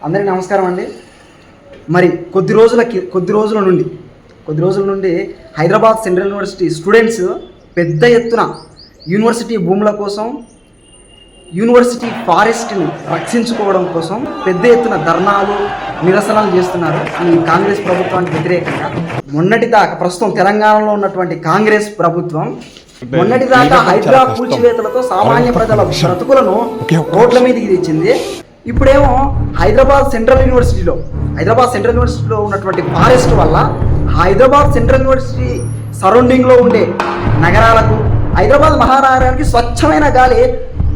అందరికీ నమస్కారం అండి. మరి కొద్ది రోజుల నుండి హైదరాబాద్ సెంట్రల్ యూనివర్సిటీ స్టూడెంట్స్ పెద్ద ఎత్తున యూనివర్సిటీ భూముల కోసం, యూనివర్సిటీ ఫారెస్ట్ని రక్షించుకోవడం కోసం పెద్ద ఎత్తున ధర్నాలు, నిరసనలు చేస్తున్నారు ఈ కాంగ్రెస్ ప్రభుత్వానికి వ్యతిరేకంగా. మొన్నటిదాకా ప్రస్తుతం తెలంగాణలో ఉన్నటువంటి కాంగ్రెస్ ప్రభుత్వం మొన్నటిదాకా హైడ్రా కూల్చివేతలతో సామాన్య ప్రజల బ్రతుకులను రోడ్ల మీదకి తెచ్చింది. ఇప్పుడేమో హైదరాబాద్ సెంట్రల్ యూనివర్సిటీలో ఉన్నటువంటి ఫారెస్ట్ వల్ల హైదరాబాద్ సెంట్రల్ యూనివర్సిటీ సరౌండింగ్లో ఉండే నగరాలకు, హైదరాబాద్ మహానగరానికి స్వచ్ఛమైన గాలి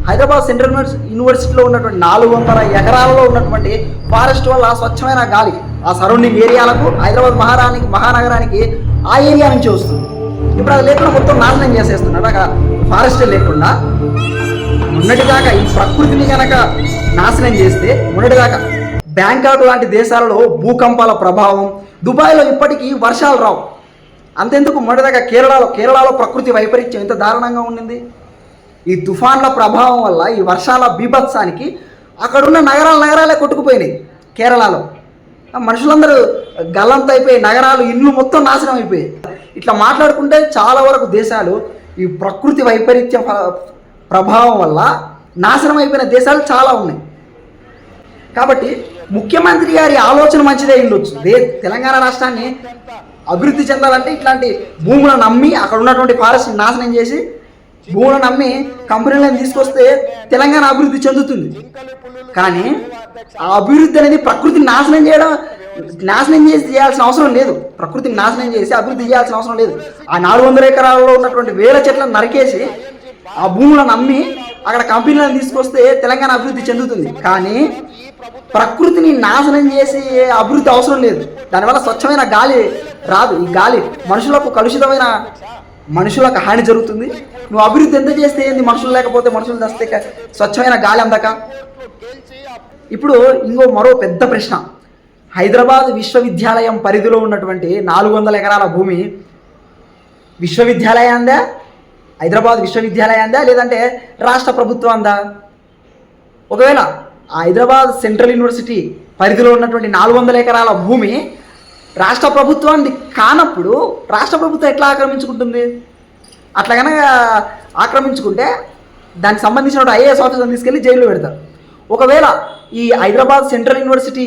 హైదరాబాద్ సెంట్రల్ యూనివర్సిటీలో ఉన్నటువంటి 400 ఎకరాలలో ఉన్నటువంటి ఫారెస్ట్ వల్ల స్వచ్ఛమైన గాలి ఆ సరౌండింగ్ ఏరియాలకు, హైదరాబాద్ మహానగరానికి ఆ ఏరియా నుంచి వస్తుంది. ఇప్పుడు అది లేకుండా మొత్తం నాశనం చేసేస్తున్నారు. అక్కడ ఫారెస్ట్ లేకుండా మొన్నటిదాకా ఈ ప్రకృతిని కనుక నాశనం చేస్తే, మొన్నటిదాకా బ్యాంకాక్ లాంటి దేశాలలో భూకంపాల ప్రభావం, దుబాయ్లో ఇప్పటికీ వర్షాలు రావు. అంతెందుకు మొన్నటిదాకా కేరళలో ప్రకృతి వైపరీత్యం ఎంత దారుణంగా ఉండింది. ఈ తుఫాన్ల ప్రభావం వల్ల, ఈ వర్షాల బీభత్సానికి అక్కడున్న నగరాలే కొట్టుకుపోయినాయి. కేరళలో మనుషులందరూ గల్లంత అయిపోయి, నగరాలు, ఇల్లు మొత్తం నాశనం అయిపోయాయి. ఇట్లా మాట్లాడుకుంటే చాలా వరకు దేశాలు ఈ ప్రకృతి వైపరీత్య ప్రభావం వల్ల నాశనం అయిపోయిన దేశాలు చాలా ఉన్నాయి. కాబట్టి ముఖ్యమంత్రి గారి ఆలోచన మంచిదే ఉండొచ్చు. తెలంగాణ రాష్ట్రాన్ని అభివృద్ధి చెందాలంటే ఇట్లాంటి భూములను నమ్మి, అక్కడ ఉన్నటువంటి ఫారెస్ట్ నాశనం చేసి భూములను నమ్మి కంపెనీలను తీసుకొస్తే తెలంగాణ అభివృద్ధి చెందుతుంది. కానీ ఆ అభివృద్ధి అనేది ప్రకృతిని నాశనం చేసి చేయాల్సిన అవసరం లేదు. ప్రకృతిని నాశనం చేసి అభివృద్ధి చేయాల్సిన అవసరం లేదు. ఆ 400 ఎకరాలలో ఉన్నటువంటి వేల చెట్లను నరికేసి ఆ భూములను అమ్మి అక్కడ కంపెనీలను తీసుకొస్తే తెలంగాణ అభివృద్ధి చెందుతుంది. కానీ ప్రకృతిని నాశనం చేసి అభివృద్ధి అవసరం లేదు. దానివల్ల స్వచ్ఛమైన గాలి రాదు. ఈ గాలి మనుషులకు హాని జరుగుతుంది. నువ్వు అభివృద్ధి ఎంత చేస్తే ఏంది, మనుషులు లేకపోతే, మనుషులు తెస్తే స్వచ్ఛమైన గాలి అందక. ఇప్పుడు మరో పెద్ద ప్రశ్న, హైదరాబాద్ విశ్వవిద్యాలయం పరిధిలో ఉన్నటువంటి 400 ఎకరాల భూమి విశ్వవిద్యాలయాందా, హైదరాబాద్ విశ్వవిద్యాలయాందా, లేదంటే రాష్ట్ర ప్రభుత్వందా? ఒకవేళ హైదరాబాద్ సెంట్రల్ యూనివర్సిటీ పరిధిలో ఉన్నటువంటి 400 ఎకరాల భూమి రాష్ట్ర ప్రభుత్వాన్ని కానప్పుడు రాష్ట్ర ప్రభుత్వం ఎట్లా ఆక్రమించుకుంటుంది? అట్లా కనుక ఆక్రమించుకుంటే దానికి సంబంధించిన ఐఏఎస్ ఆఫీసర్ని తీసుకెళ్ళి జైల్లో పెడతారు. ఒకవేళ ఈ హైదరాబాద్ సెంట్రల్ యూనివర్సిటీ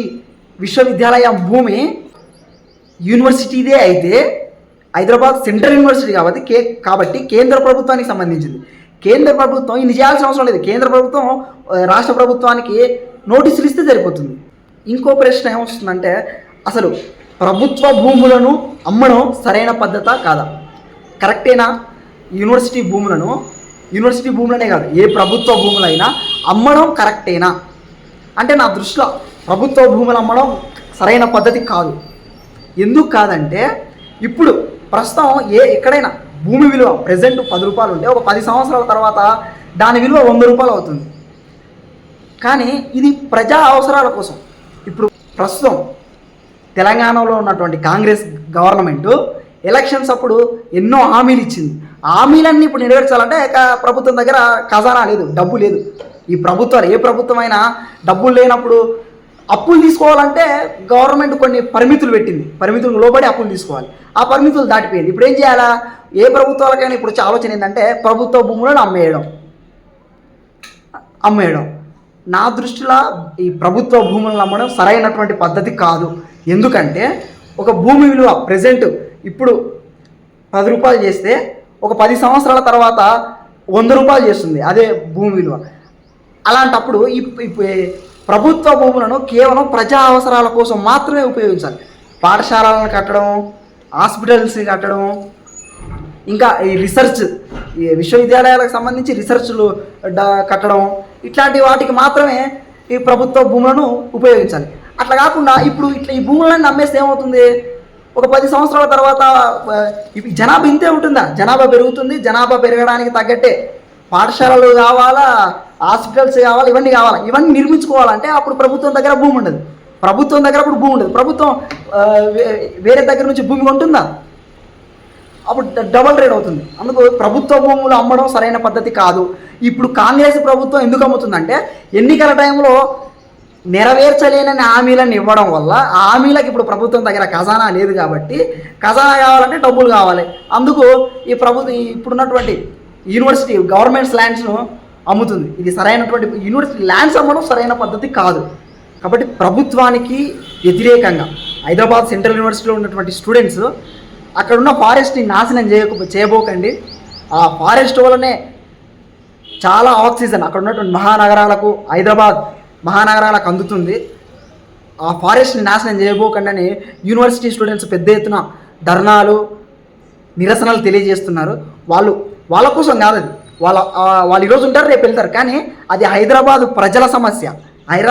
విశ్వవిద్యాలయం భూమి యూనివర్సిటీదే అయితే, హైదరాబాద్ సెంట్రల్ యూనివర్సిటీ కాబట్టి కేంద్ర ప్రభుత్వానికి సంబంధించింది. కేంద్ర ప్రభుత్వం ఇది చేయాల్సిన అవసరం లేదు. కేంద్ర ప్రభుత్వం రాష్ట్ర ప్రభుత్వానికి నోటీసులు ఇస్తే సరిపోతుంది. ఇంకో ప్రశ్న ఏమొస్తుందంటే, అసలు ప్రభుత్వ భూములను అమ్మడం సరైన పద్ధత కాదా? కరెక్టేనా? యూనివర్సిటీ భూములనే కాదు, ఏ ప్రభుత్వ భూములైనా అమ్మడం కరెక్టేనా అంటే, నా దృష్టిలో ప్రభుత్వ భూములు అమ్మడం సరైన పద్ధతి కాదు. ఎందుకు కాదంటే, ఇప్పుడు ప్రస్తుతం ఎక్కడైనా భూమి విలువ ప్రెజెంట్ 10 రూపాయలు ఉంటే ఒక 10 సంవత్సరాల తర్వాత దాని విలువ 100 రూపాయలు అవుతుంది. కానీ ఇది ప్రజా అవసరాల కోసం. ఇప్పుడు ప్రస్తుతం తెలంగాణలో ఉన్నటువంటి కాంగ్రెస్ గవర్నమెంట్ ఎలక్షన్స్ అప్పుడు ఎన్నో హామీలు ఇచ్చింది. హామీలన్నీ ఇప్పుడు నెరవేర్చాలంటే ప్రభుత్వం దగ్గర ఖజానా లేదు, డబ్బు లేదు. ఏ ప్రభుత్వమైనా డబ్బులు లేనప్పుడు అప్పులు తీసుకోవాలంటే గవర్నమెంట్ కొన్ని పరిమితులు పెట్టింది. పరిమితులకు లోబడి అప్పులు తీసుకోవాలి. ఆ పరిమితులు దాటిపోయింది. ఇప్పుడు ఏం చేయాలా? ఏ ప్రభుత్వాలకైనా ఇప్పుడు వచ్చే ఆలోచన ఏంటంటే ప్రభుత్వ భూములను అమ్మేయడం. నా దృష్టిలో ఈ ప్రభుత్వ భూములను అమ్మడం సరైనటువంటి పద్ధతి కాదు. ఎందుకంటే ఒక భూమి విలువ ప్రెజెంట్ ఇప్పుడు 10 రూపాయలు చేస్తే ఒక 10 సంవత్సరాల తర్వాత 100 రూపాయలు చేస్తుంది అదే భూమి విలువ. అలాంటప్పుడు ఈ ప్రభుత్వ భూములను కేవలం ప్రజా అవసరాల కోసం మాత్రమే ఉపయోగించాలి. పాఠశాలలను కట్టడం, హాస్పిటల్స్ కట్టడం, ఇంకా ఈ రీసెర్చ్, ఈ విశ్వవిద్యాలయాలకు సంబంధించి రీసెర్చ్లు కట్టడం, ఇట్లాంటి వాటికి మాత్రమే ఈ ప్రభుత్వ భూములను ఉపయోగించాలి. అట్లా కాకుండా ఇప్పుడు ఈ భూములను నమ్మేస్తే ఏమవుతుంది? ఒక 10 సంవత్సరాల తర్వాత జనాభా ఇంతే ఉంటుందా? జనాభా పెరుగుతుంది. జనాభా పెరగడానికి తగ్గట్టే పాఠశాలలు కావాలా, హాస్పిటల్స్ కావాలి, ఇవన్నీ కావాలి. ఇవన్నీ నిర్మించుకోవాలంటే అప్పుడు ప్రభుత్వం దగ్గర భూమి ఉండదు. ప్రభుత్వం వేరే దగ్గర నుంచి భూమి కొంటుందా? అప్పుడు డబల్ రేట్ అవుతుంది. అందుకు ప్రభుత్వ భూములు అమ్మడం సరైన పద్ధతి కాదు. ఇప్పుడు కాంగ్రెస్ ప్రభుత్వం ఎందుకు అమ్ముతుందంటే, ఎన్నికల టైంలో నెరవేర్చలేనని హామీలను ఇవ్వడం వల్ల ఆ హామీలకు ఇప్పుడు ప్రభుత్వం దగ్గర ఖజానా లేదు కాబట్టి ఖజానా కావాలంటే డబ్బులు కావాలి. అందుకు ఈ ప్రభుత్వం ఇప్పుడున్నటువంటి యూనివర్సిటీ గవర్నమెంట్స్ ల్యాండ్స్ను అమ్ముతుంది. ఇది సరైనటువంటి యూనివర్సిటీ ల్యాండ్స్ అమ్మడం సరైన పద్ధతి కాదు. కాబట్టి ప్రభుత్వానికి వ్యతిరేకంగా హైదరాబాద్ సెంట్రల్ యూనివర్సిటీలో ఉన్నటువంటి స్టూడెంట్స్ అక్కడున్న ఫారెస్ట్ని నాశనం చేయబోకండి. ఆ ఫారెస్ట్ వల్లనే చాలా ఆక్సిజన్ అక్కడ ఉన్నటువంటి మహానగరాలకు హైదరాబాద్ మహానగరాలకు అందుతుంది. ఆ ఫారెస్ట్ని నాశనం చేయబోకండి అని యూనివర్సిటీ స్టూడెంట్స్ పెద్ద ఎత్తున ధర్నాలు నిరసనలు తెలియజేస్తున్నారు. వాళ్ళ కోసం కాదు, అది వాళ్ళు ఈరోజు ఉంటారు, రేపు వెళ్తారు. కానీ అది హైదరాబాద్ ప్రజల సమస్య,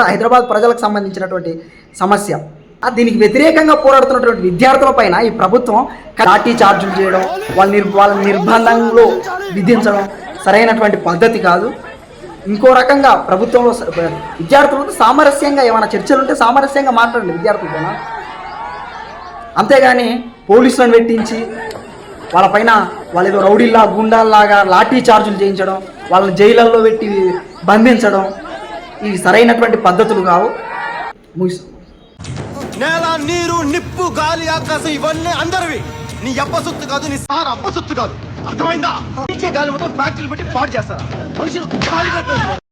హైదరాబాద్ ప్రజలకు సంబంధించినటువంటి సమస్య. దీనికి వ్యతిరేకంగా పోరాడుతున్నటువంటి విద్యార్థుల పైన ఈ ప్రభుత్వం లాఠీ చార్జులు చేయడం, వాళ్ళ నిర్బంధంలో విధించడం సరైనటువంటి పద్ధతి కాదు. ఇంకో రకంగా ప్రభుత్వంలో విద్యార్థులతో సామరస్యంగా ఏమైనా చర్చలు ఉంటే సామరస్యంగా మాట్లాడండి విద్యార్థులతో, అంతేగాని పోలీసులను పెట్టించి వాళ్ళపైన వాళ్ళు ఏదో రౌడీల్లా గుండాల్లాగా లాఠీ చార్జులు చేయించడం, వాళ్ళని జైళ్ళల్లో పెట్టి బంధించడం ఇవి సరైనటువంటి పద్ధతులు కావు. నేల, నీరు, నిప్పు, గాలి, ఆకాశం ఇవన్నీ అందరివి. నీ అప్పసొత్తు కాదు, నీ సార్ అప్పసొత్తు కాదు. అర్థమైందా? గాలి మొత్తం ఫ్యాక్టరీలు పెట్టి పాడు చేస్తారా? మనుషులు